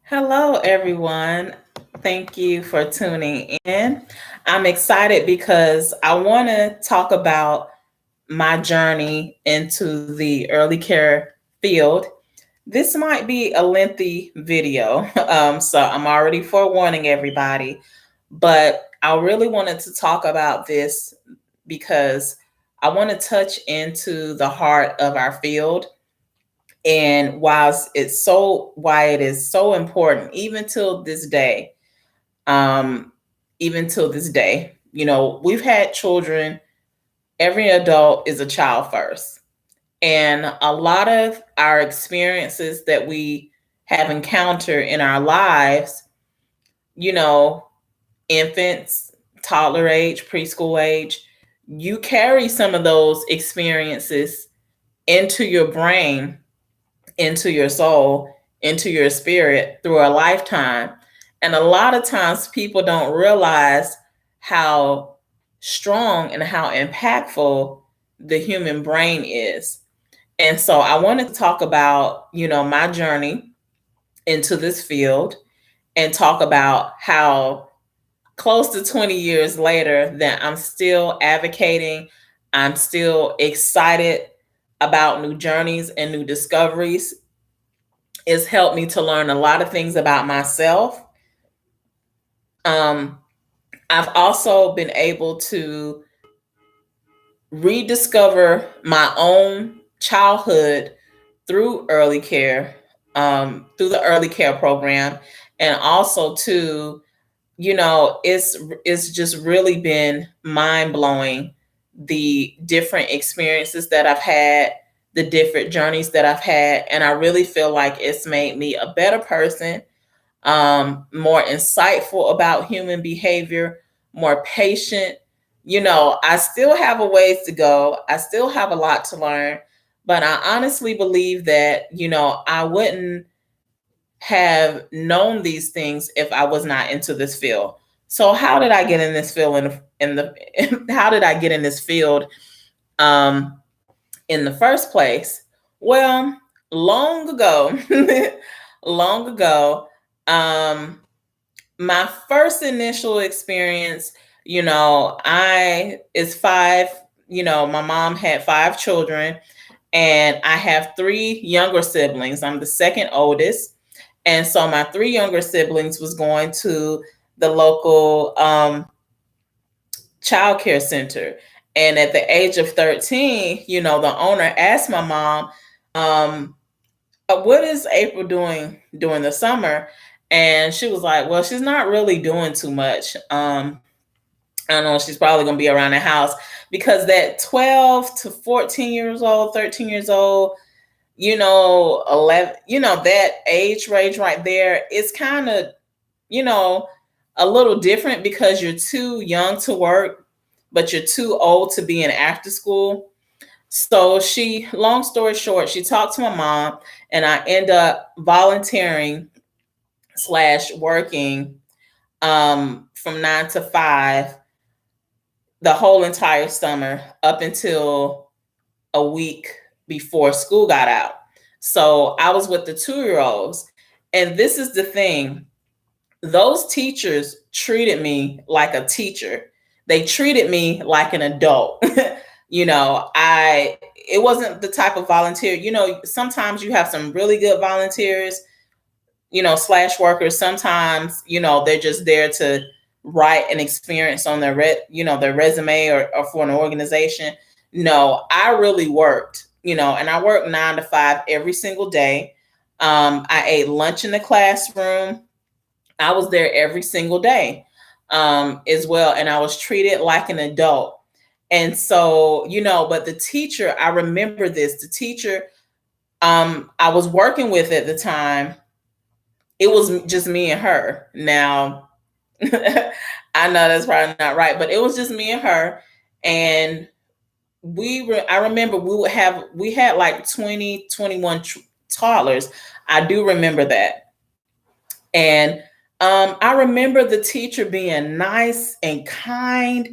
Hello, everyone. Thank you for tuning in. I'm excited because I want to talk about my journey into the early care field. This might be a lengthy video, so I'm already forewarning everybody, but I really wanted to talk about this because I want to touch into the heart of our field and why it is so important even till this day. um Even till this day, we've had children. Every adult is a child first, and a lot of our experiences that we have encountered in our lives, you know infants, toddler age, preschool age, you carry some of those experiences into your brain, into your soul, into your spirit through a lifetime. And a lot of times people don't realize how strong and how impactful the human brain is. And so I wanted to talk about, my journey into this field and talk about how close to 20 years later that I'm still advocating, I'm still excited about new journeys and new discoveries. It's helped me to learn a lot of things about myself. Um, I've also been able to rediscover my own childhood through early care, through the early care program, and also to, it's just really been mind blowing, the different experiences that I've had, the different journeys that I've had, and I really feel like it's made me a better person, more insightful about human behavior, more patient. I still have a ways to go. I still have a lot to learn, but I honestly believe that, I wouldn't have known these things if I was not into this field. So how did I get in this field how did I get in this field um in the first place? Well, long ago, long ago, um my first initial experience, I is five, my mom had five children, and I have three younger siblings. I'm the second oldest. And so my three younger siblings was going to the local child care center. And at the age of 13, the owner asked my mom, um, what is April doing during the summer? And she was like, well, she's not really doing too much. I don't know, she's probably going to be around the house, because that 12 to 14 years old, 13 years old, 11, that age range right there, it's kind of, you know, a little different because you're too young to work, but you're too old to be in after school. So long story short, she talked to my mom, and I end up volunteering slash working from 9 to 5 the whole entire summer up until a week before school got out. So I was with the 2 year olds. And this is the thing, those teachers treated me like a teacher. They treated me like an adult. It wasn't the type of volunteer, sometimes you have some really good volunteers, slash workers. Sometimes, they're just there to write an experience on their resume, or for an organization. No, I really worked, and I worked 9 to 5 every single day. I ate lunch in the classroom. I was there every single day, as well. And I was treated like an adult. And so, but the teacher, I remember this, the teacher I was working with at the time, it was just me and her. Now, I know that's probably not right, but it was just me and her. And I remember we had like 20, 21 toddlers. I do remember that. And I remember the teacher being nice and kind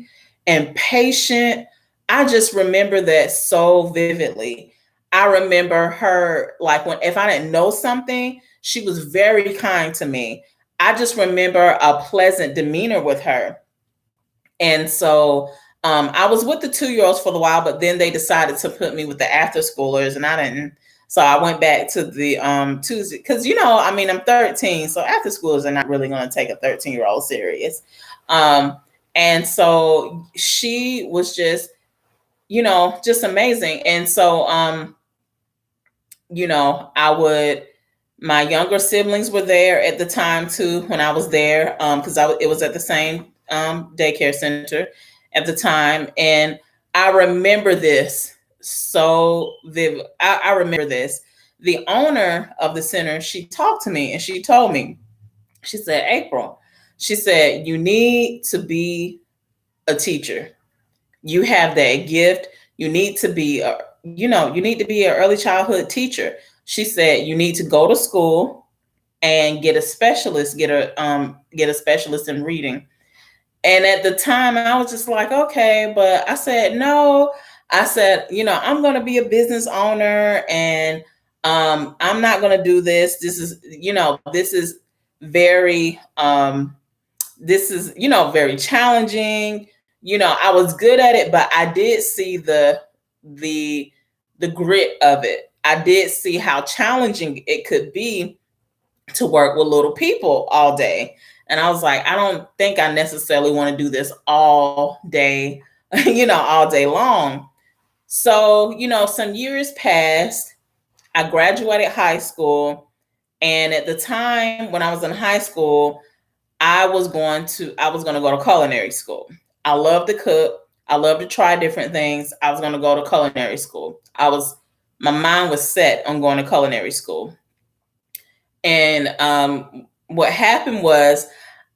and patient. I just remember that so vividly. I remember her, like, when if I didn't know something, She was very kind to me. I just remember a pleasant demeanor with her. And so I was with the 2-year-olds for a while, but then they decided to put me with the after schoolers, and I didn't. So I went back to the Tuesday because, I mean, I'm 13, so after schoolers are not really going to take a 13-year-old serious. And so she was just amazing. And so, my younger siblings were there at the time too when I was there, because it was at the same daycare center at the time. And I remember this so vivid. I remember this. The owner of the center, she talked to me and she told me, she said, April, she said, you need to be a teacher. You have that gift. You need to be you need to be an early childhood teacher. She said, you need to go to school and get a specialist in reading. And at the time I was just like, okay, but I said, no. I said, I'm going to be a business owner, and I'm not going to do this. This is very, very challenging. I was good at it, but I did see the grit of it. I did see how challenging it could be to work with little people all day. And I was like, I don't think I necessarily want to do this all day, all day long. So, some years passed. I graduated high school. And at the time when I was in high school, I was going to go to culinary school. I love to cook. I love to try different things. I was going to go to culinary school. My mind was set on going to culinary school. And what happened was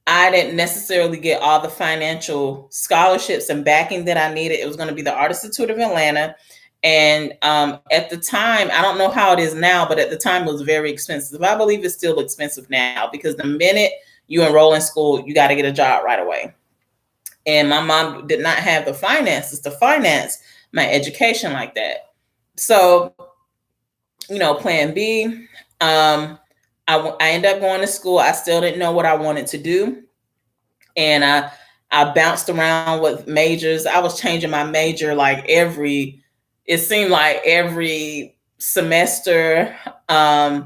I didn't necessarily get all the financial scholarships and backing that I needed. It was going to be the Art Institute of Atlanta. And at the time, I don't know how it is now, but at the time it was very expensive. I believe it's still expensive now, because the minute you enroll in school, you got to get a job right away. And my mom did not have the finances to finance my education like that. So, plan B, I ended up going to school. I still didn't know what I wanted to do. And I bounced around with majors. I was changing my major it seemed like every semester. I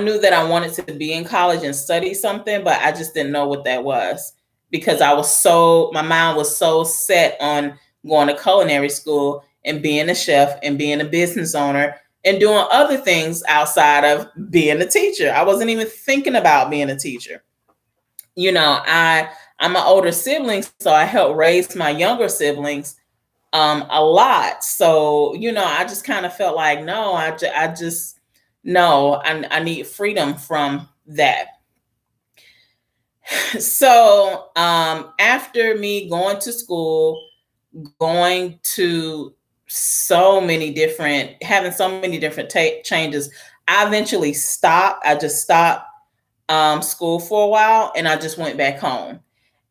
knew that I wanted to be in college and study something, but I just didn't know what that was, because my mind was so set on going to culinary school and being a chef and being a business owner and doing other things outside of being a teacher. I wasn't even thinking about being a teacher. I'm an older sibling, so I helped raise my younger siblings a lot. So, I just kind of felt like, no, I need freedom from that. So after me going to school, having so many different changes, I eventually stopped. I just stopped school for a while, and I just went back home.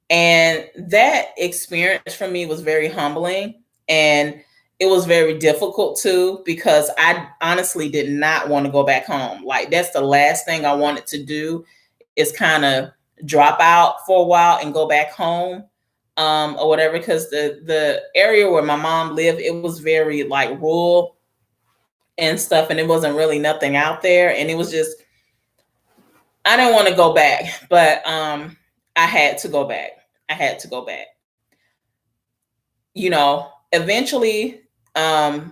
And that experience for me was very humbling, and it was very difficult too, because I honestly did not want to go back home. Like, that's the last thing I wanted to do, is kind of drop out for a while and go back home, or whatever. Because the area where my mom lived, it was very like rural and stuff, and it wasn't really nothing out there. And it was just, I didn't want to go back, but I had to go back. Eventually, it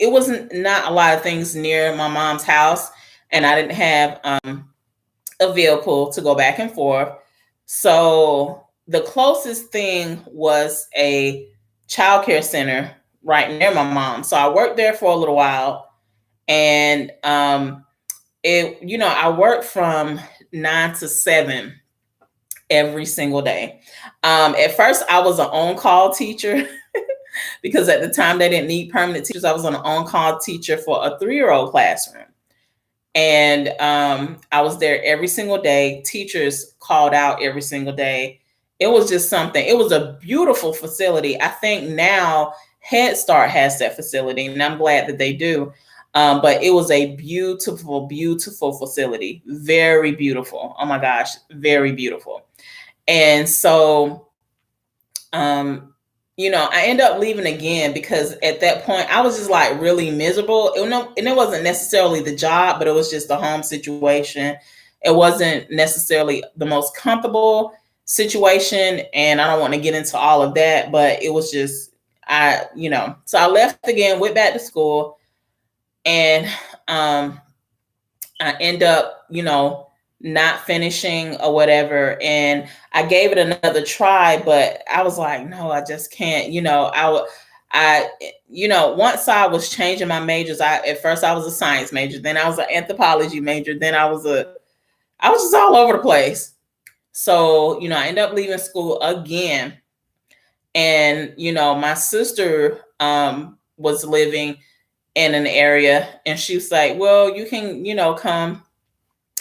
wasn't not a lot of things near my mom's house, and I didn't have a vehicle to go back and forth. So the closest thing was a childcare center right near my mom. So I worked there for a little while, and I worked from 9 to 7 every single day. At first, I was an on-call teacher because at the time they didn't need permanent teachers. I was an on-call teacher for a 3-year-old classroom. And I was there every single day. Teachers called out every single day. It was just something. It was a beautiful facility. I think now Head Start has that facility, and I'm glad that they do. But it was a beautiful, beautiful facility. Very beautiful. Oh my gosh, very beautiful. And so, I ended up leaving again because at that point I was just like really miserable. And it wasn't necessarily the job, but it was just the home situation. It wasn't necessarily the most comfortable situation. And I don't want to get into all of that, but it was just, so I left again, went back to school, and I end up, not finishing or whatever. And I gave it another try, but I was like, no, I just can't, once I was changing my majors, at first I was a science major, then I was an anthropology major, then I was just all over the place. So, I ended up leaving school again. And, my sister was living in an area, and she was like, well, you can, come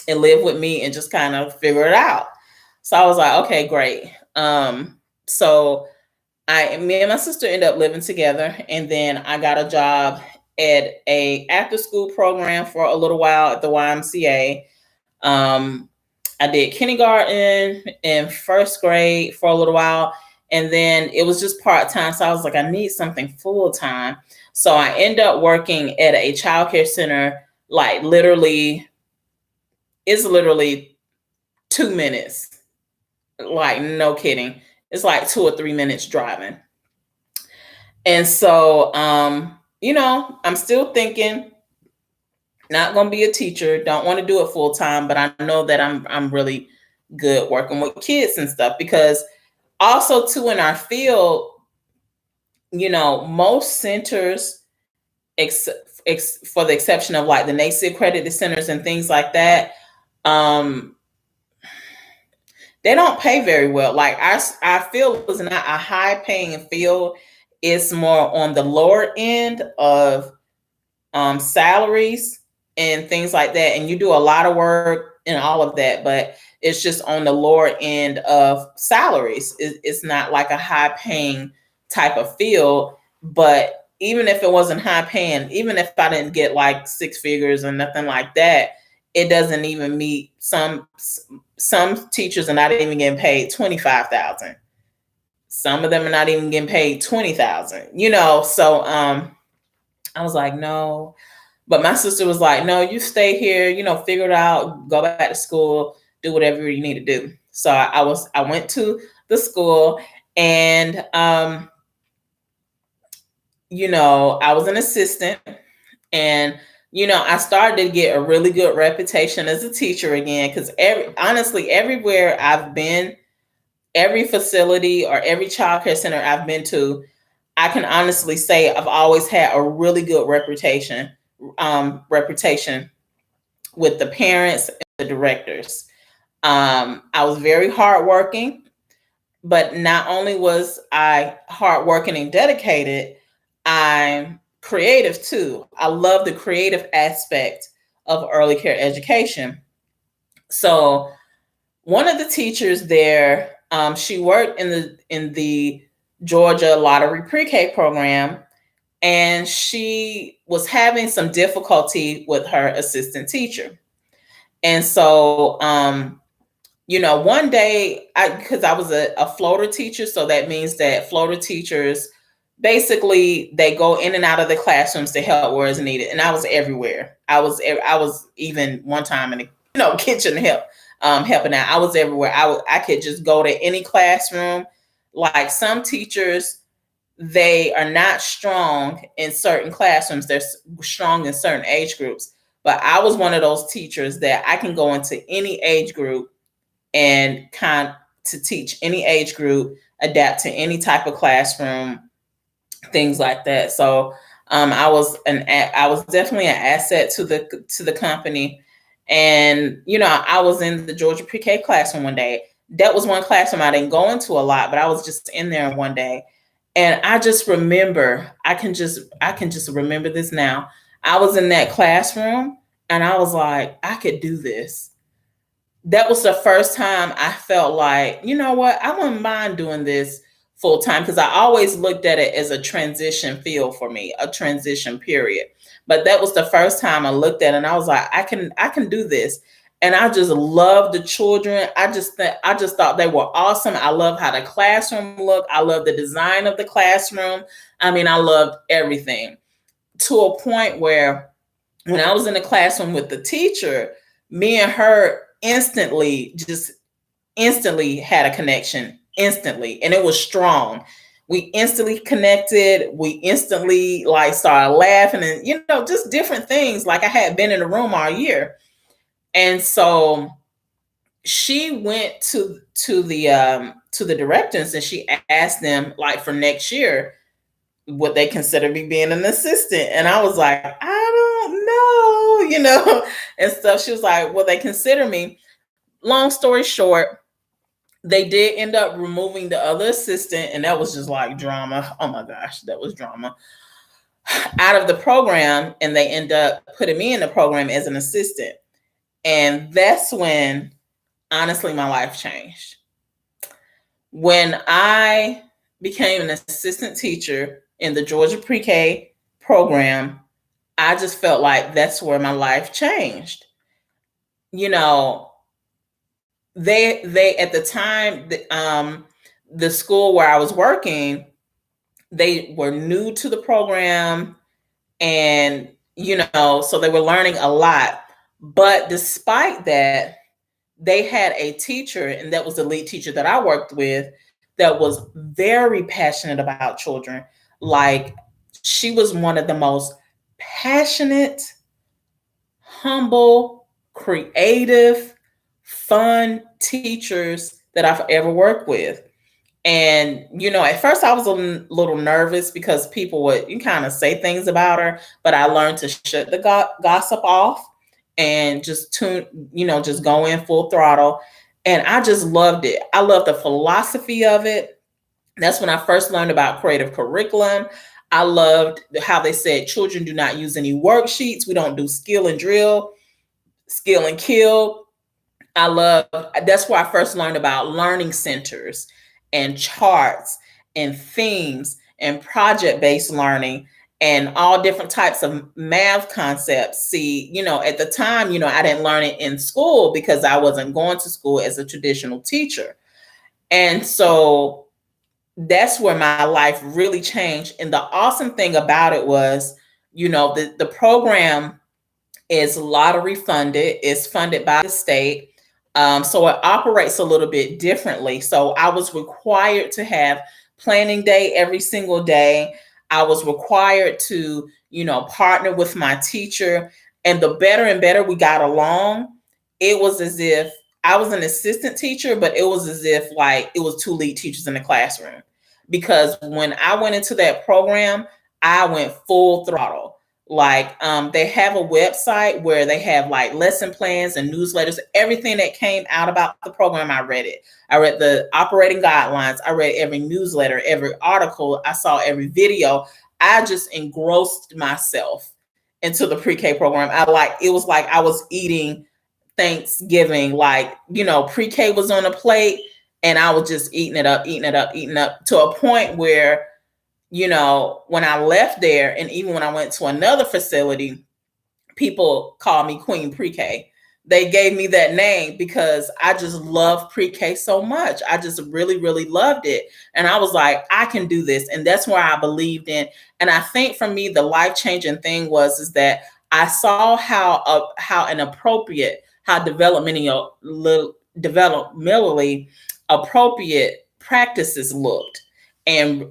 and live with me and just kind of figure it out. So I was like, okay, great. So me and my sister ended up living together, and then I got a job at a after school program for a little while at the YMCA. I did kindergarten and first grade for a little while, and then it was just part-time. So I was like, I need something full-time. So I ended up working at a childcare center, like it's literally 2 minutes. Like, no kidding. It's like 2 or 3 minutes driving. And so, I'm still thinking, not going to be a teacher. Don't want to do it full time, but I know that I'm really good working with kids and stuff, because also too in our field, most centers, for the exception of like the NAEYC accredited centers and things like that, they don't pay very well. Like our field is not a high paying field. It's more on the lower end of salaries and things like that. And you do a lot of work and all of that, but it's just on the lower end of salaries. It's not like a high paying type of field. But even if it wasn't high paying, even if I didn't get like 6 figures or nothing like that, it doesn't even meet some teachers are not even getting paid $25,000. Some of them are not even getting paid $20,000, so I was like, no. But my sister was like, no, you stay here, figure it out, go back to school, do whatever you need to do. So I went to the school, and I was an assistant, and I started to get a really good reputation as a teacher again, because honestly, everywhere I've been, every facility or every childcare center I've been to, I can honestly say I've always had a really good reputation with the parents and the directors. I was very hardworking, but not only was I hardworking and dedicated, I'm creative too. I love the creative aspect of early care education. So one of the teachers there, she worked in the Georgia Lottery Pre-K program, and she was having some difficulty with her assistant teacher. And so, one day, because I was a floater teacher, so that means that floater teachers, basically, they go in and out of the classrooms to help where it's needed. And I was everywhere. I was even one time in the kitchen helping out. I was everywhere. I could just go to any classroom. Like some teachers, they are not strong in certain classrooms. They're strong in certain age groups. But I was one of those teachers that I can go into any age group and to teach any age group, adapt to any type of classroom, things like that. So I was definitely an asset to the company. And I was in the Georgia Pre-K classroom one day. That was one classroom I didn't go into a lot, but I was just in there one day. And I just remember, I can just remember this now. I was in that classroom and I was like, I could do this. That was the first time I felt like, you know what, I wouldn't mind doing this full time, because I always looked at it as a transition field for me, a transition period. But that was the first time I looked at it and I was like, I can do this. And I just love the children. I just thought they were awesome. I love how the classroom looked. I love the design of the classroom. I mean, I loved everything, to a point where when I was in the classroom with the teacher, me and her instantly had a connection, instantly, and it was strong. We instantly connected. We instantly like started laughing, and just different things. Like, I had been in the room all year. And so she went to the directors, and she asked them, like, for next year, would they consider me being an assistant? And I was like, I don't know, and stuff. She was like, will they consider me? Long story short, they did end up removing the other assistant, and that was just like drama. Oh my gosh, that was drama, out of the program. And they end up putting me in the program as an assistant. And that's when, honestly, my life changed. When I became an assistant teacher in the Georgia Pre-K program, I just felt like that's where my life changed. They at the time, the school where I was working, they were new to the program, and so they were learning a lot. But despite that, they had a teacher, and that was the lead teacher that I worked with, that was very passionate about children. Like, she was one of the most passionate, humble, creative, fun teachers that I've ever worked with. And, at first I was a little nervous because people would kind of say things about her, but I learned to shut the gossip off and just just go in full throttle. And I just loved it. I loved the philosophy of it. That's when I first learned about creative curriculum. I loved how they said children do not use any worksheets. We don't do skill and drill, skill and kill. That's where I first learned about learning centers and charts and themes and project-based learning and all different types of math concepts. See, at the time, I didn't learn it in school because I wasn't going to school as a traditional teacher. And so that's where my life really changed. And the awesome thing about it was, the program is lottery funded. It's funded by the state. So it operates a little bit differently. So I was required to have planning day every single day. I was required to, partner with my teacher. And the better and better we got along, it was as if I was an assistant teacher, but it was as if like it was two lead teachers in the classroom. Because when I went into that program, I went full throttle. Like, they have a website where they have like lesson plans and newsletters. Everything that came out about the program, I read it. I read the operating guidelines. I read every newsletter, every article. I saw every video. I just engrossed myself into the pre-K program. It was like I was eating Thanksgiving. Like, pre-K was on a plate and I was just eating it up to a point where, when I left there, and even when I went to another facility, people call me Queen Pre-K. They gave me that name because I just love pre-K so much. I just really, really loved it. And I was like, I can do this. And that's where I believed in. And I think for me, the life-changing thing is that I saw how developmentally appropriate practices looked. And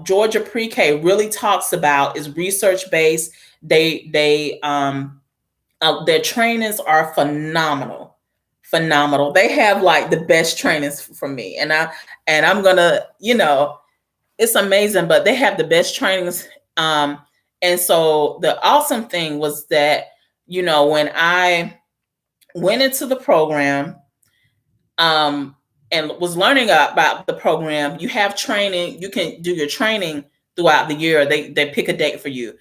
Georgia Pre-K really talks about is research-based. Their trainings are phenomenal. They have like the best trainings for me. And I'm gonna, it's amazing, but they have the best trainings. And so the awesome thing was that, when I went into the program, and was learning about the program, you have training. You can do your training throughout the year. They pick a date for you.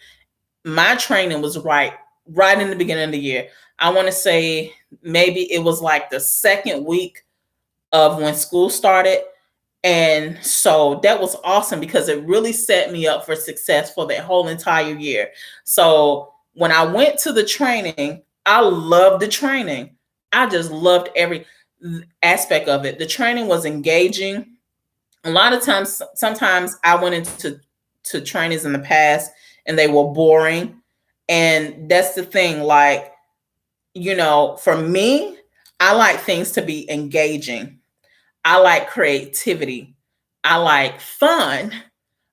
My training was right in the beginning of the year. I want to say maybe it was like the second week of when school started. And so that was awesome because it really set me up for success for that whole entire year. So when I went to the training, I loved the training. I just loved every aspect of it. The training was engaging. A lot of times, sometimes I went into trainings in the past and they were boring. And that's the thing, like, for me, I like things to be engaging. I like creativity. I like fun.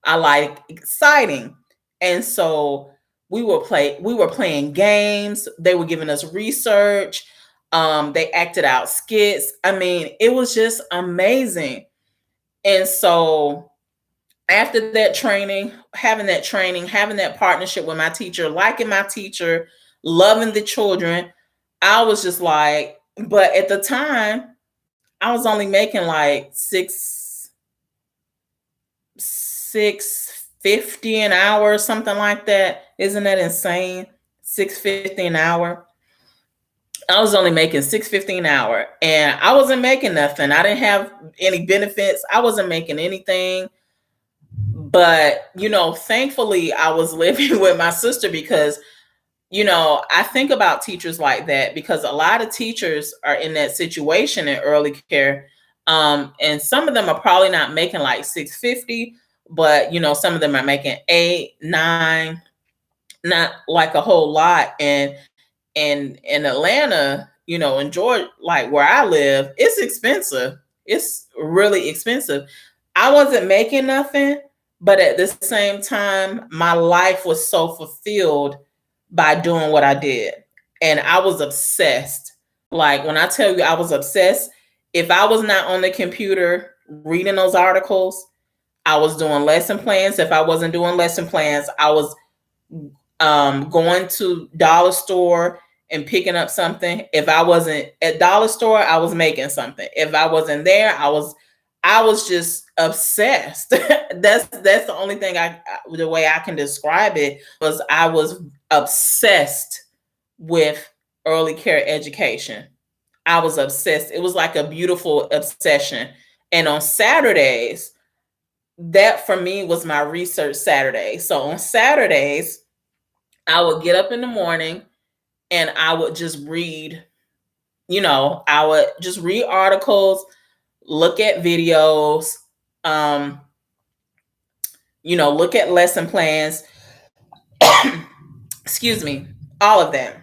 I like exciting. And so we were playing games. They were giving us research. They acted out skits. I mean, it was just amazing. And so after that training, having that partnership with my teacher, liking my teacher, loving the children, I was just like, but at the time, I was only making like 650 an hour or something like that. Isn't that insane? 650 an hour. I was only making 650 an hour and I wasn't making nothing. I didn't have any benefits. I wasn't making anything. But, thankfully I was living with my sister because, I think about teachers like that because a lot of teachers are in that situation in early care. And some of them are probably not making like 650, but some of them are making 8, 9, not like a whole lot. And in Atlanta, in Georgia, like where I live, it's expensive. It's really expensive. I wasn't making nothing, but at the same time, my life was so fulfilled by doing what I did. And I was obsessed. Like when I tell you I was obsessed, if I was not on the computer reading those articles, I was doing lesson plans. If I wasn't doing lesson plans, I was going to dollar store and picking up something. If I wasn't at dollar store, I was making something. If I wasn't there, I was just obsessed. That's the only thing the way I can describe it was I was obsessed with early care education. I was obsessed. It was like a beautiful obsession. And on Saturdays, that for me was my research Saturday. So on Saturdays, I would get up in the morning and I would just read, I would just read articles, look at videos, look at lesson plans, excuse me, all of that.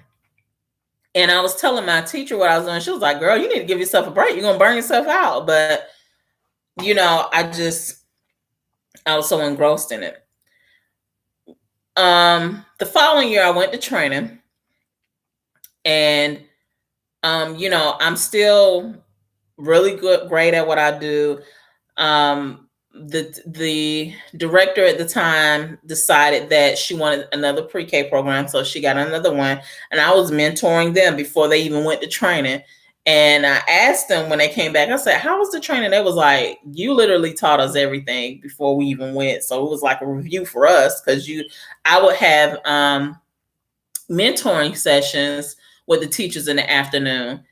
And I was telling my teacher what I was doing. She was like, girl, you need to give yourself a break. You're going to burn yourself out. But, I was so engrossed in it. The following year I went to training and, I'm still really great at what I do. The director at the time decided that she wanted another pre-K program, so she got another one, and I was mentoring them before they even went to training. And I asked them when they came back, I said, how was the training? They was like, you literally taught us everything before we even went. So it was like a review for us because I would have mentoring sessions with the teachers in the afternoon.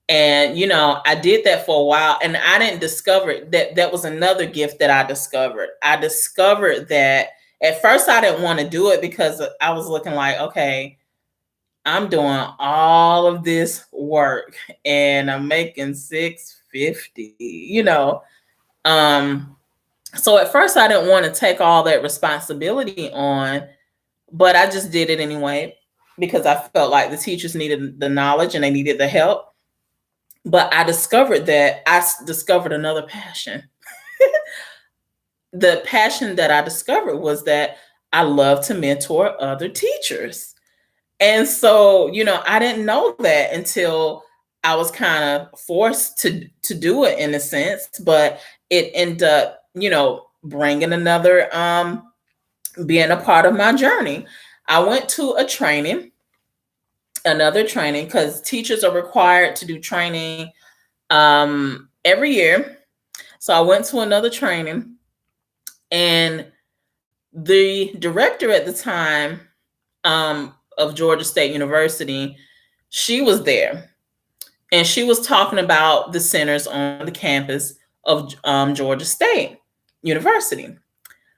And, I did that for a while and I didn't discover that was another gift that I discovered. I discovered that at first I didn't want to do it because I was looking like, okay, I'm doing all of this work and I'm making $650, So at first I didn't want to take all that responsibility on, but I just did it anyway because I felt like the teachers needed the knowledge and they needed the help. But I discovered another passion. The passion that I discovered was that I love to mentor other teachers. And so, I didn't know that until I was kind of forced to do it in a sense, but it ended up, bringing being a part of my journey. I went to another training, because teachers are required to do training every year. So I went to another training, and the director at the time of Georgia State University, she was there, and she was talking about the centers on the campus of Georgia State University.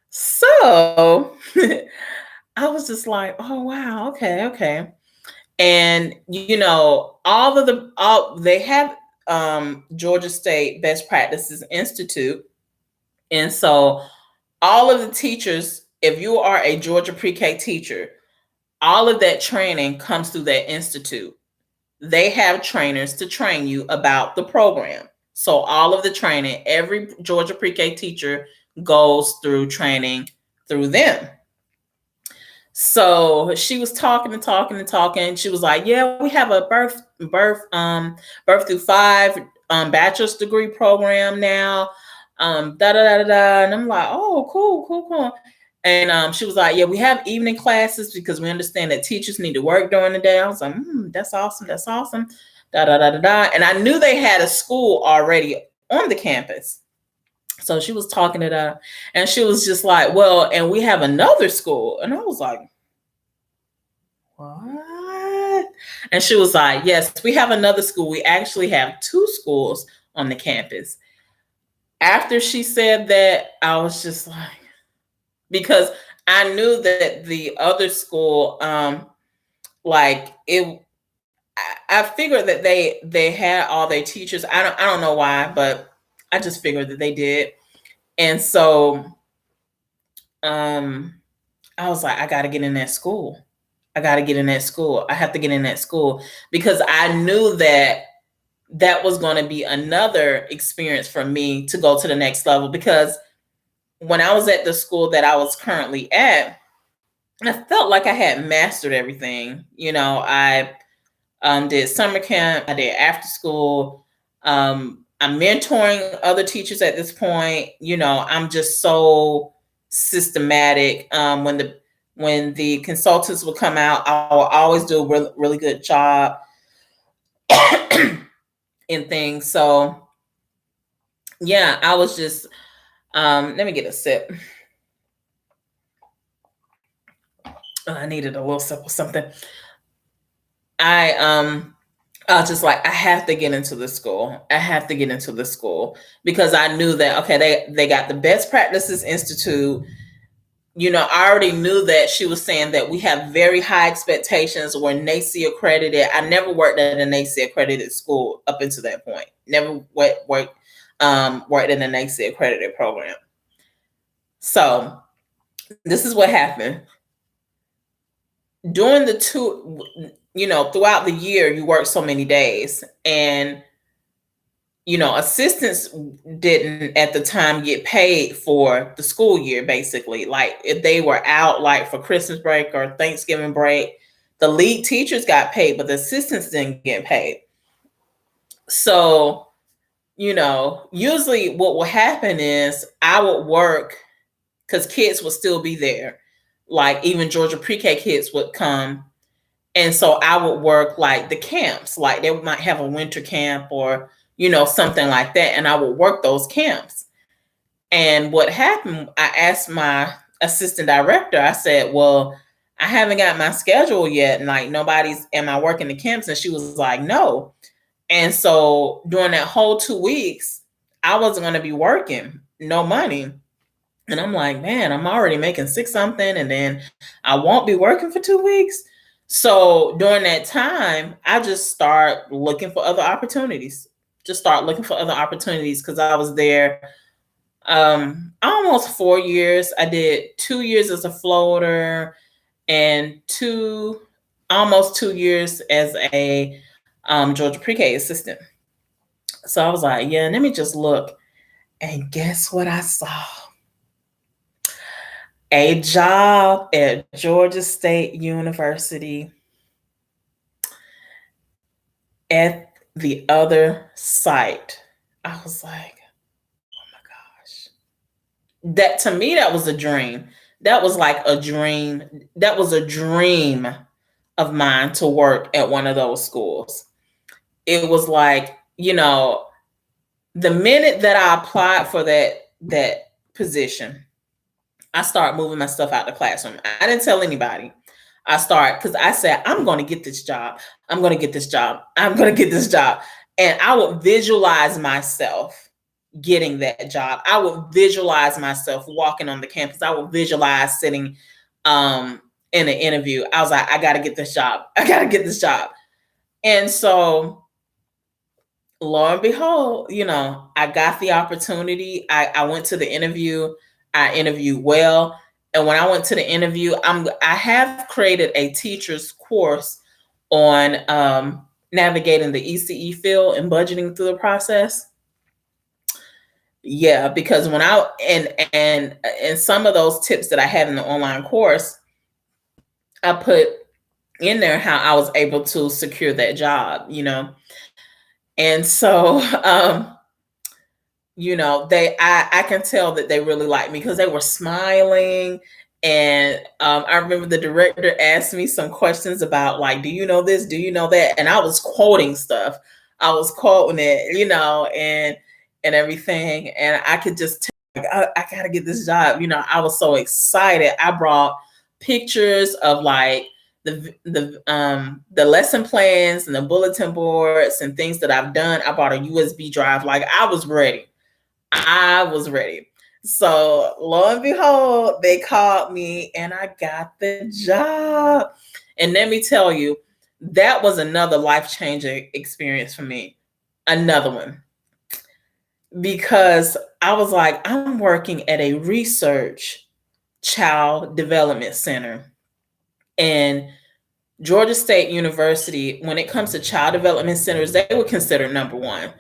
So I was just like, oh wow, okay, okay. And all they have Georgia State Best Practices Institute. And so all of the teachers, if you are a Georgia pre-K teacher, all of that training comes through that institute. They have trainers to train you about the program. So all of the training, every Georgia pre-K teacher goes through training through them. So she was talking and talking and talking. She was like, "Yeah, we have a birth through 5 bachelor's degree program now." Da da da da da. And I'm like, "Oh, cool, cool, cool." And she was like, "Yeah, we have evening classes because we understand that teachers need to work during the day." I was like, "That's awesome. That's awesome." Da da da da da. And I knew they had a school already on the campus. So she was talking it up, and she was just like, "Well, and we have another school." And I was like, "What?" And she was like, "Yes, we have another school. We actually have 2 schools on the campus." After she said that, I was just like, because I knew that the other school, like it, I figured that they had all their teachers. I don't know why, but I just figured that they did. And so I was like, I got to get in that school. I got to get in that school. I have to get in that school because I knew that that was going to be another experience for me to go to the next level. Because when I was at the school that I was currently at, I felt like I had mastered everything. I did summer camp, I did after school. I'm mentoring other teachers at this point. I'm just so systematic. When the consultants would come out, I will always do a really, really good job in things. So yeah, I was just let me get a sip. I needed a little sip or something. I was just like, I have to get into the school. I have to get into the school because I knew that, okay, they got the Best Practices Institute. I already knew that she was saying that we have very high expectations. We're NAEYC accredited. I never worked at a NAEYC accredited school up until that point. Never worked in a NAEYC accredited program. So this is what happened. During throughout the year, you work so many days, and assistants didn't at the time get paid for the school year. Basically, like if they were out like for Christmas break or Thanksgiving break, the lead teachers got paid, but the assistants didn't get paid. So usually what will happen is I would work because kids would still be there. Like even Georgia pre-K kids would come. And so I would work like the camps, like they might have a winter camp or, something like that. And I would work those camps. And what happened, I asked my assistant director, I said, well, I haven't got my schedule yet. And like am I working the camps? And she was like, no. And so during that whole 2 weeks, I wasn't going to be working, no money. And I'm like, man, I'm already making 6 something, and then I won't be working for 2 weeks. So during that time, I just start looking for other opportunities. Because I was there almost 4 years. I did 2 years as a floater and almost 2 years as a Georgia pre-K assistant. So I was like, yeah, let me just look. And guess what I saw? A job at Georgia State University at the other site. I was like, oh my gosh. That to me, that was a dream. That was like a dream. That was a dream of mine to work at one of those schools. It was like, the minute that I applied for that position, I started moving my stuff out the classroom. I didn't tell anybody. Because I said, I'm going to get this job. I'm going to get this job. And I would visualize myself, getting that job. I would visualize myself walking on the campus. I would visualize sitting in an interview. I was like, I got to get this job. I got to get this job. And so lo and behold, I got the opportunity. I went to the interview. I interviewed well. And when I went to the interview, I have created a teacher's course on navigating the ECE field and budgeting through the process. Yeah, because when and some of those tips that I had in the online course, I put in there how I was able to secure that job, And so I can tell that they really liked me because they were smiling. And I remember the director asked me some questions about, like, do you know this? Do you know that? And I was quoting stuff. I was quoting it, and everything. And I could just tell, I got to get this job. I was so excited. I brought pictures of like the lesson plans and the bulletin boards and things that I've done. I bought a USB drive. Like, I was ready. So lo and behold, they called me and I got the job. And let me tell you, that was another life-changing experience for me. Another one. Because I was like, I'm working at a research child development center. And Georgia State University, when it comes to child development centers, they were considered number one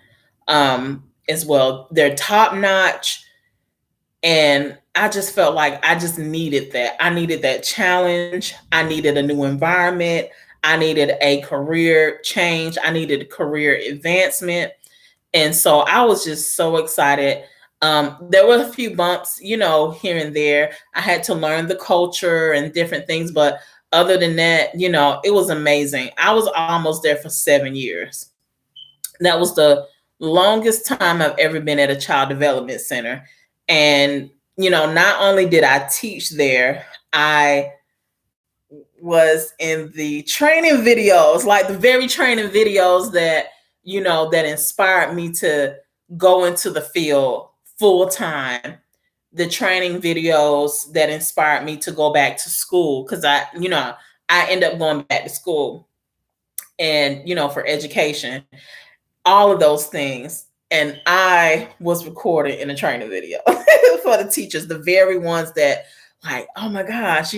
as well. They're top notch. And I just felt like I just needed that. I needed that challenge. I needed a new environment. I needed a career change. I needed a career advancement. And so I was just so excited. There were a few bumps, here and there. I had to learn the culture and different things. But other than that, it was amazing. I was almost there for 7 years. That was the longest time I've ever been at a child development center. And, not only did I teach there, I was in the training videos, like the very training videos that, that inspired me to go into the field full time. The training videos that inspired me to go back to school. Cause I ended up going back to school and, for education, all of those things. And I was recorded in a training video for the teachers, the very ones that, like, oh my gosh,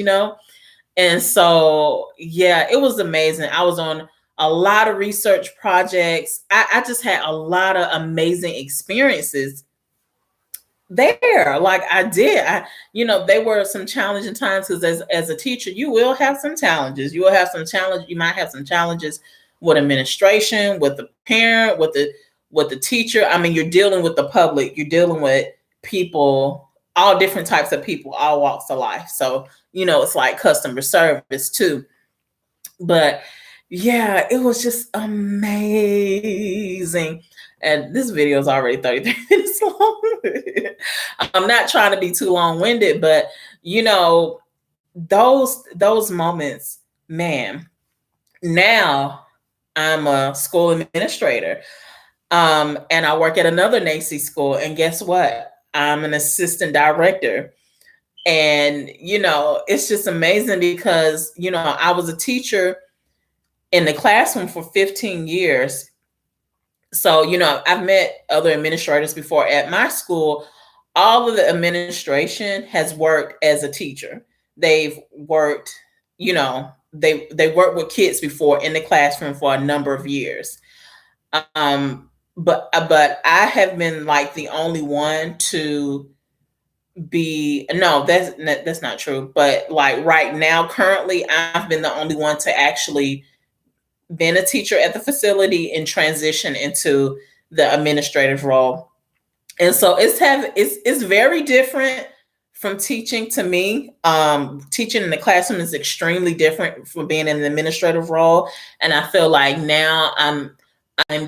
And so, yeah, it was amazing. I was on a lot of research projects. I just had a lot of amazing experiences there. Like I did. There were some challenging times because as a teacher, you will have some challenges. You will have some challenges. You might have some challenges with administration, with the parent, with the teacher. I mean, you're dealing with the public. You're dealing with people, all different types of people, all walks of life. So, it's like customer service too. But yeah, it was just amazing. And this video is already 33 minutes long. I'm not trying to be too long-winded, but those moments, man. Now I'm a school administrator. And I work at another NAEYC school. And guess what? I'm an assistant director. And, it's just amazing because, I was a teacher in the classroom for 15 years. So, I've met other administrators before at my school. All of the administration has worked as a teacher. They've worked, they worked with kids before in the classroom for a number of years. But I have been like the only one to be, no, that's not true. But like right now, currently, I've been the only one to actually been a teacher at the facility and transition into the administrative role. And so it's very different from teaching to me. Teaching in the classroom is extremely different from being in the administrative role. And I feel like now I'm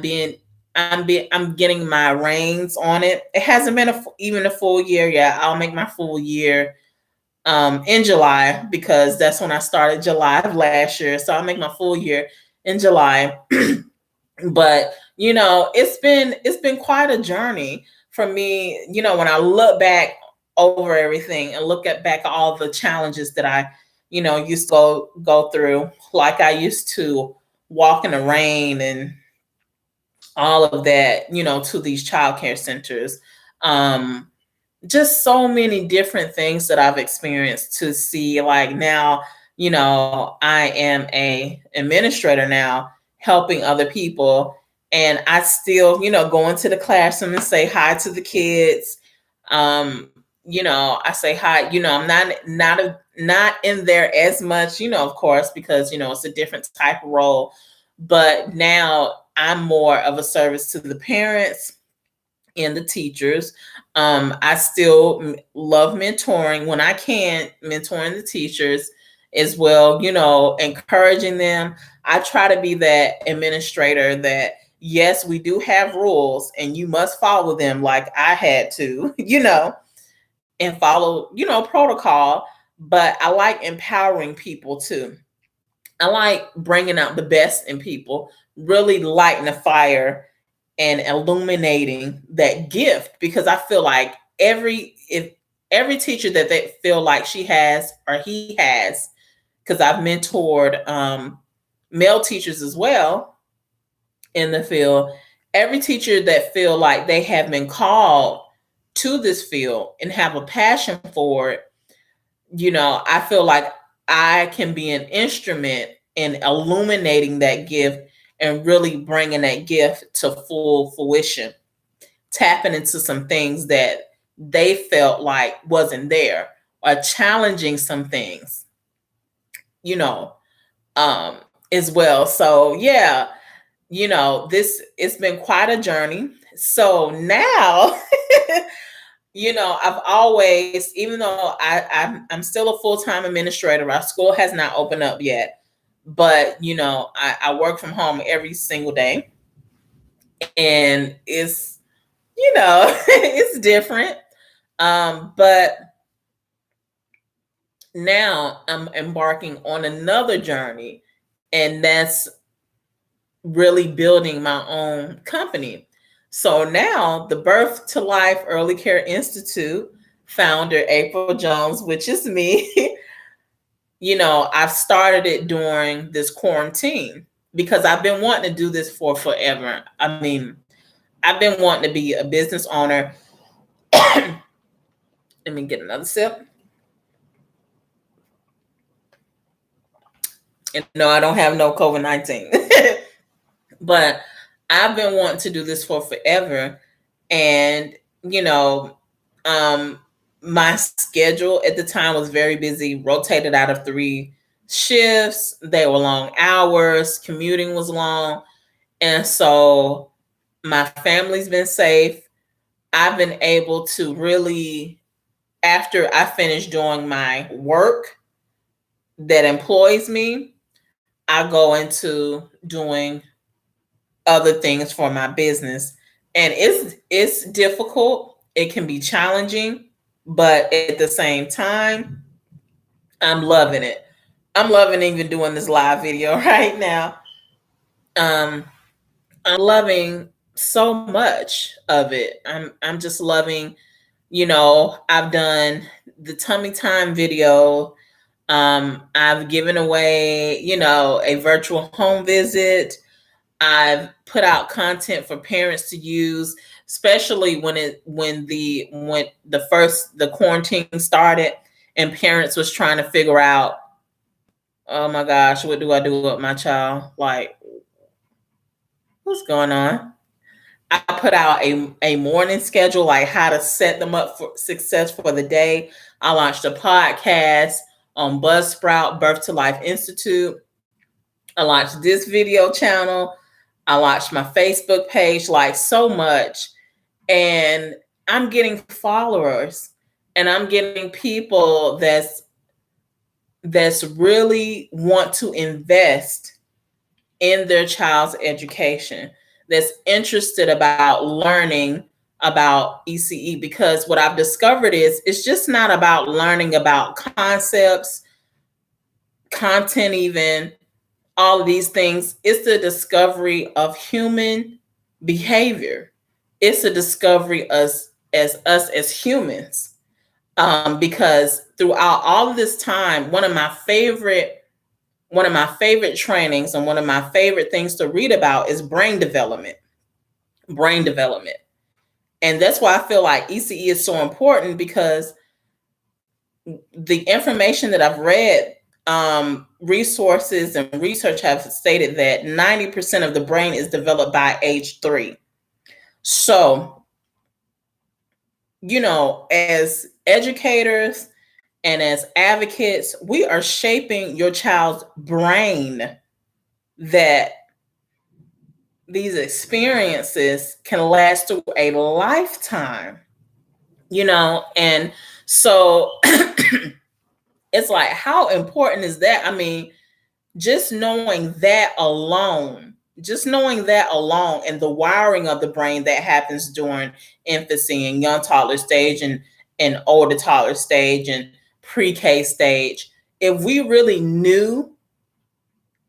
getting my reins on it. It hasn't been even a full year yet. I'll make my full year in July because that's when I started, July of last year. So I'll make my full year in July. But it's been quite a journey for me, when I look back over everything and look at back all the challenges that I, used to go through, like I used to walk in the rain and all of that, to these childcare centers. Um, just so many different things that I've experienced to see, like now, I am a administrator now, helping other people, and I still, go into the classroom and say hi to the kids. I say hi, I'm not in there as much, of course, because it's a different type of role, but now I'm more of a service to the parents and the teachers. I still love mentoring when I can, mentoring the teachers as well, encouraging them. I try to be that administrator that, yes, we do have rules and you must follow them like I had to, and follow, protocol. But I like empowering people too. I like bringing out the best in people, really lighting a fire and illuminating that gift, because I feel like every teacher that they feel like she has or he has, because I've mentored male teachers as well in the field, every teacher that feel like they have been called to this field and have a passion for it, I feel like I can be an instrument in illuminating that gift and really bringing that gift to full fruition, tapping into some things that they felt like wasn't there, or challenging some things, you know, um, as well. So yeah, this it's been quite a journey. So now, I've always, even though I'm still a full-time administrator, our school has not opened up yet, but I work from home every single day, and it's it's different. But now I'm embarking on another journey, and that's really building my own company. So now the Birth to Life Early Care Institute founder, April Jones, which is me, I've started it during this quarantine because I've been wanting to do this for forever. I mean, I've been wanting to be a business owner. Let me get another sip. And no, I don't have no COVID-19. But I've been wanting to do this for forever. And, um, my schedule at the time was very busy, rotated out of 3 shifts. They were long hours, commuting was long. And so my family's been safe. I've been able to really, after I finish doing my work that employs me, I go into doing other things for my business. And it's difficult. It can be challenging, but at the same time, I'm loving it. I'm loving even doing this live video right now. Um, I'm loving so much of it. I'm just loving, I've done the tummy time video. I've given away, a virtual home visit. I've put out content for parents to use, especially when the quarantine started and parents was trying to figure out, oh my gosh, what do I do with my child? Like, what's going on? I put out a morning schedule, like how to set them up for success for the day. I launched a podcast on Buzzsprout, Birth to Life Institute. I launched this video channel. I launched my Facebook page, like so much. And I'm getting followers, and I'm getting people that's really want to invest in their child's education, that's interested about learning about ECE, because what I've discovered is it's just not about learning about concepts, content, even all of these things. It's the discovery of human behavior. it's a discovery as us as humans. Because throughout all of this time, one of my favorite trainings and one of my favorite things to read about is brain development. Brain development. And that's why I feel like ECE is so important, because the information that I've read, resources and research have stated that 90% of the brain is developed by age 3. So, as educators and as advocates, we are shaping your child's brain, that these experiences can last through a lifetime, and so it's like, how important is that? I mean, just knowing that alone, and the wiring of the brain that happens during infancy and young toddler stage and older toddler stage and pre-K stage, if we really knew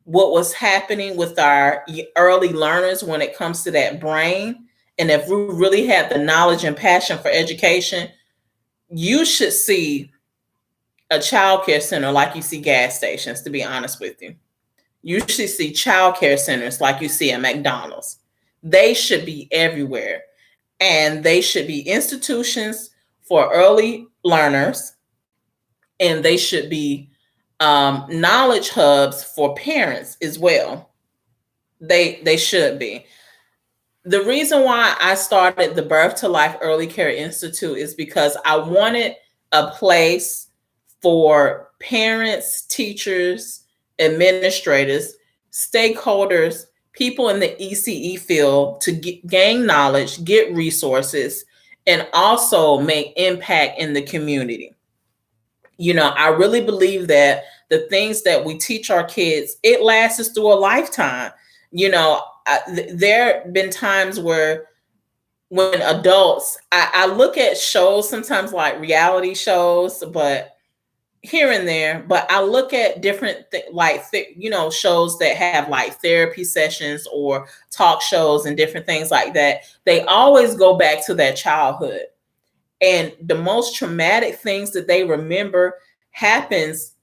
what was happening with our early learners when it comes to that brain, and if we really had the knowledge and passion for education, you should see a child care center like you see gas stations, to be honest with you. You should see child care centers like you see at McDonald's. They should be everywhere. And they should be institutions for early learners. And they should be knowledge hubs for parents as well. They should be. The reason why I started the Birth to Life Early Care Institute is because I wanted a place for parents, teachers, administrators, stakeholders, people in the ECE field to gain knowledge, get resources, and also make impact in the community. I really believe that the things that we teach our kids, it lasts us through a lifetime. There have been times where when adults, I look at shows sometimes like reality shows, but here and there, but I look at different shows that have like therapy sessions or talk shows and different things like that. They always go back to their childhood, and the most traumatic things that they remember happens,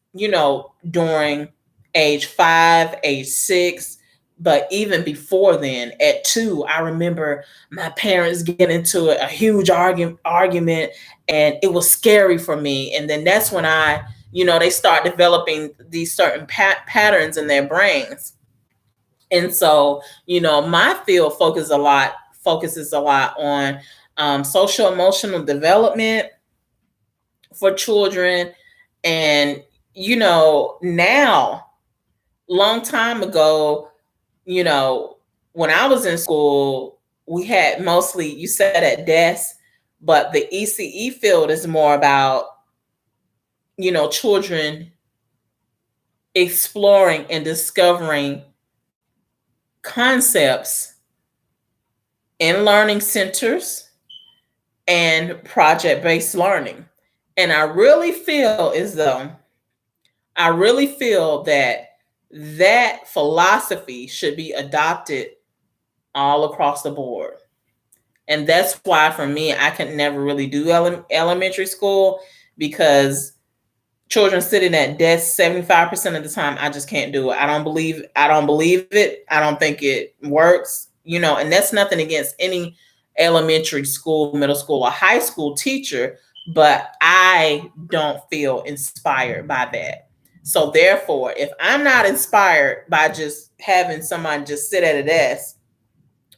during age 5, age 6, but even before then, at 2, I remember my parents getting into a huge argument, and it was scary for me. And then that's when they start developing these certain patterns in their brains. And so, my field focuses a lot on social emotional development for children. And, now, long time ago, when I was in school, we had mostly, you sat at desks, but the ECE field is more about, children exploring and discovering concepts in learning centers and project-based learning. And I really feel that philosophy should be adopted all across the board. And that's why for me, I could never really do elementary school, because children sitting at desks 75% of the time, I just can't do it. I don't believe it. I don't think it works, and that's nothing against any elementary school, middle school, or high school teacher, but I don't feel inspired by that. So therefore, if I'm not inspired by just having someone just sit at a desk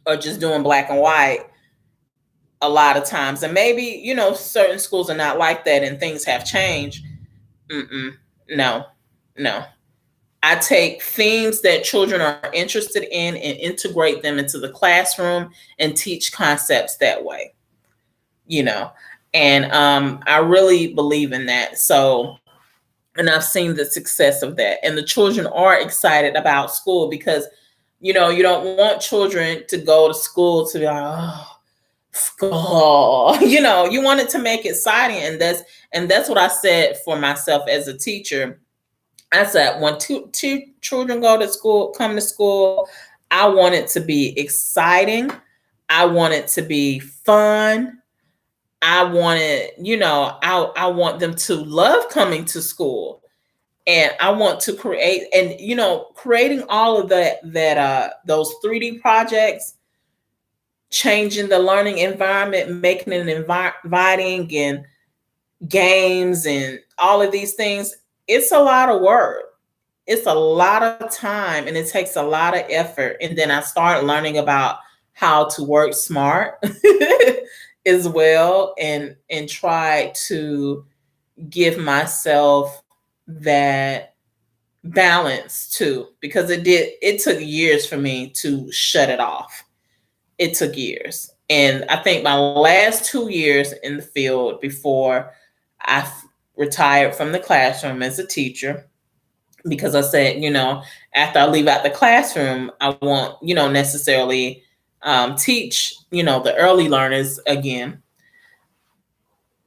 or just doing black and white a lot of times, and maybe, certain schools are not like that and things have changed. No. I take themes that children are interested in and integrate them into the classroom and teach concepts that way, and I really believe in that. So, and I've seen the success of that, and the children are excited about school, because, you don't want children to go to school to be like, oh, school, you want it to make it exciting. And that's what I said for myself as a teacher. I said, when two children come to school, I want it to be exciting. I want it to be fun. I wanted, I want them to love coming to school. And I want to create, and creating all of that those 3D projects, changing the learning environment, making it inviting, and games and all of these things. It's a lot of work. It's a lot of time, and it takes a lot of effort. And then I started learning about how to work smart as well, and try to give myself that balance too, because it took years for me to shut it off. It took years. And I think my last 2 years in the field before I retired from the classroom as a teacher, because I said, after I leave out the classroom, I won't, necessarily teach, the early learners again.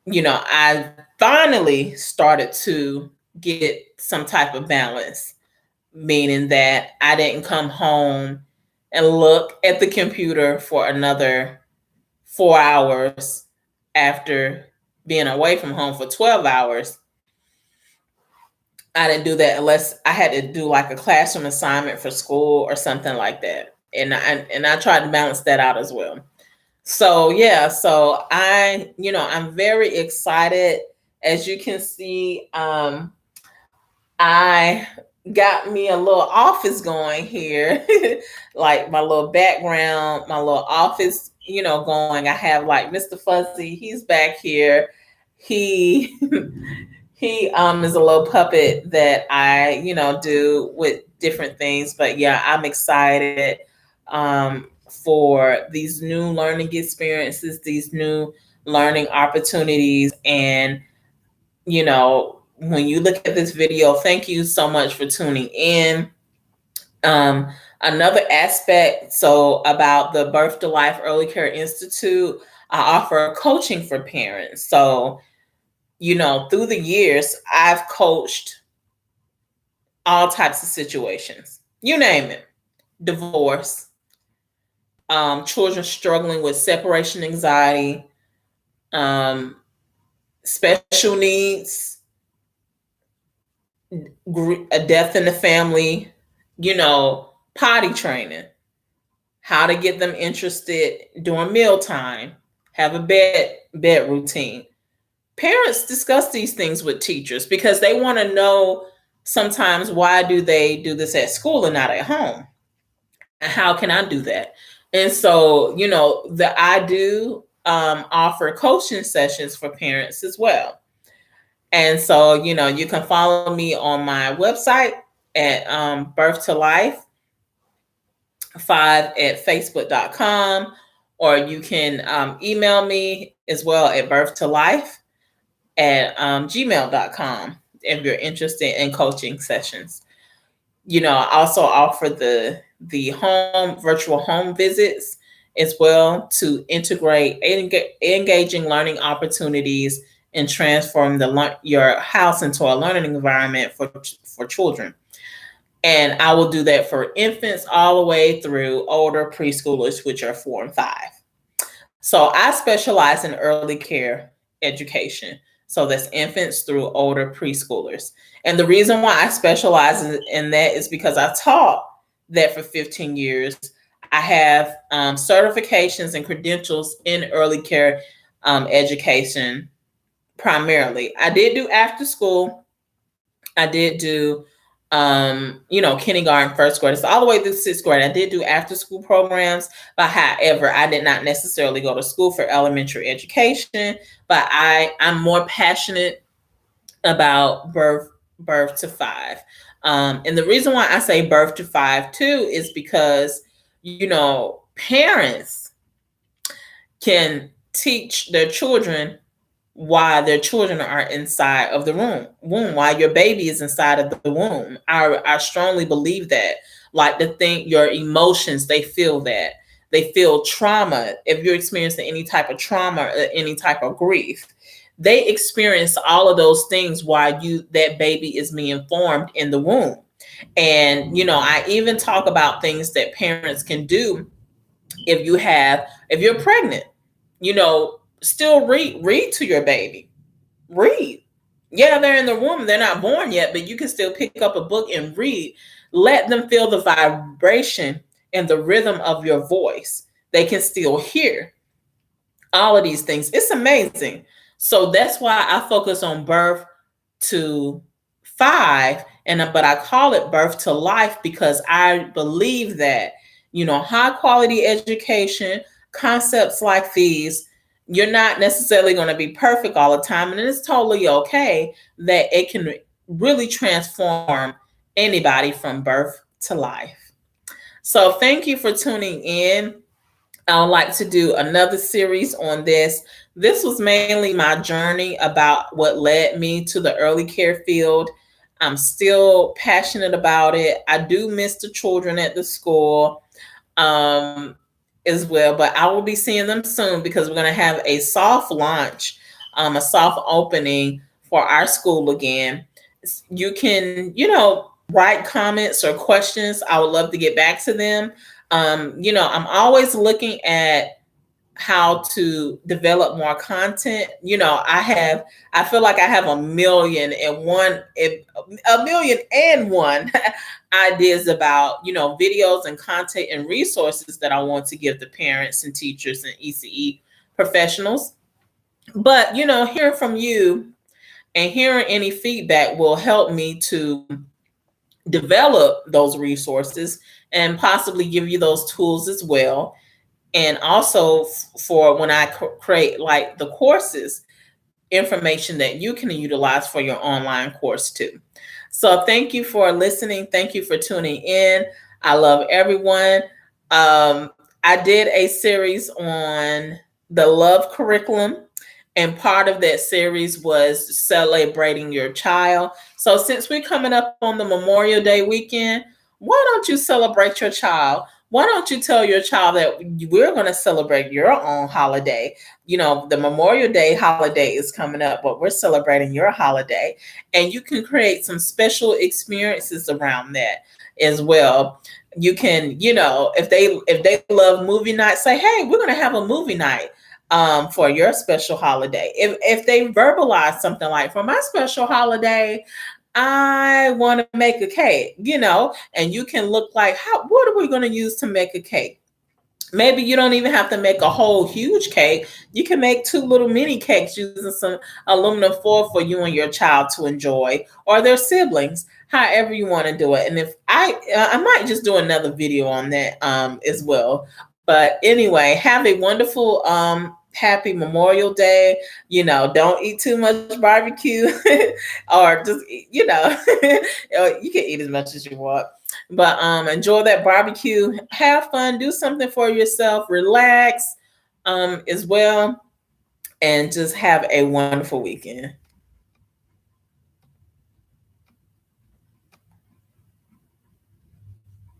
I finally started to get some type of balance, meaning that I didn't come home and look at the computer for another 4 hours after being away from home for 12 hours. I didn't do that unless I had to do like a classroom assignment for school or something like that. And I tried to balance that out as well. So yeah, so I'm very excited. As you can see, I got me a little office going here, like my little background, my little office, going. I have like Mr. Fuzzy, he's back here. He he is a little puppet that I, do with different things. But yeah, I'm excited for these new learning experiences, these new learning opportunities. And when you look at this video, thank you so much for tuning in. Another aspect, so about the Birth to Life Early Care Institute, I offer coaching for parents. So, through the years, I've coached all types of situations, you name it: divorce, children struggling with separation anxiety, special needs, a death in the family, potty training, how to get them interested during mealtime, have a bed routine. Parents discuss these things with teachers because they want to know sometimes, why do they do this at school and not at home? And how can I do that? And so, I do offer coaching sessions for parents as well. And so, you can follow me on my website at Birth to Life 5 at facebook.com, or you can email me as well at birthtolife at gmail.com if you're interested in coaching sessions. I also offer the virtual home visits as well to integrate engaging learning opportunities and transform your house into a learning environment for children. And I will do that for infants all the way through older preschoolers, which are 4 and 5. So I specialize in early care education. So that's infants through older preschoolers. And the reason why I specialize in that is because I taught that for 15 years. I have certifications and credentials in early care education primarily. I did do after school. I did do kindergarten, first grade, so all the way through 6th grade. I did do after school programs, but however, I did not necessarily go to school for elementary education. But I'm more passionate about birth to 5. And the reason why I say birth to 5 too is because, parents can teach their children why their children are inside of the womb, why your baby is inside of the womb. I strongly believe that. Like, to think your emotions, they feel that. They feel trauma. If you're experiencing any type of trauma or any type of grief, they experience all of those things while that baby is being formed in the womb. And, I even talk about things that parents can do If you're pregnant, still read to your baby. Read. Yeah, they're in the womb, they're not born yet, but you can still pick up a book and read. Let them feel the vibration and the rhythm of your voice. They can still hear all of these things. It's amazing. So that's why I focus on birth to 5, but I call it birth to life because I believe that, high quality education, concepts like these, you're not necessarily going to be perfect all the time, and it's totally okay that it can really transform anybody from birth to life. So thank you for tuning in. I would like to do another series on this. This was mainly my journey about what led me to the early care field. I'm still passionate about it. I do miss the children at the school um, as well, but I will be seeing them soon because we're going to have a soft launch, a soft opening for our school again. You can, write comments or questions. I would love to get back to them. I'm always looking at how to develop more content. I feel like I have a million and one ideas about, videos and content and resources that I want to give to parents and teachers and ECE professionals. But, hearing from you and hearing any feedback will help me to develop those resources and possibly give you those tools as well. And also for when I create like the courses, information that you can utilize for your online course too. So thank you for listening. Thank you for tuning in. I love everyone. I did a series on the love curriculum, and part of that series was celebrating your child. So since we're coming up on the Memorial Day weekend, why don't you celebrate your child? Why don't you tell your child that we're going to celebrate your own holiday? The Memorial Day holiday is coming up, but we're celebrating your holiday. And you can create some special experiences around that as well. You can, if they love movie night, say, hey, we're going to have a movie night for your special holiday. If they verbalize something like, for my special holiday, I want to make a cake, and you can look like, what are we going to use to make a cake? Maybe you don't even have to make a whole huge cake. You can make 2 little mini cakes using some aluminum foil for you and your child to enjoy, or their siblings, however you want to do it. And if I might just do another video on that as well. But anyway, have a wonderful happy Memorial Day. Don't eat too much barbecue or just, you can eat as much as you want. But enjoy that barbecue. Have fun. Do something for yourself. Relax as well. And just have a wonderful weekend.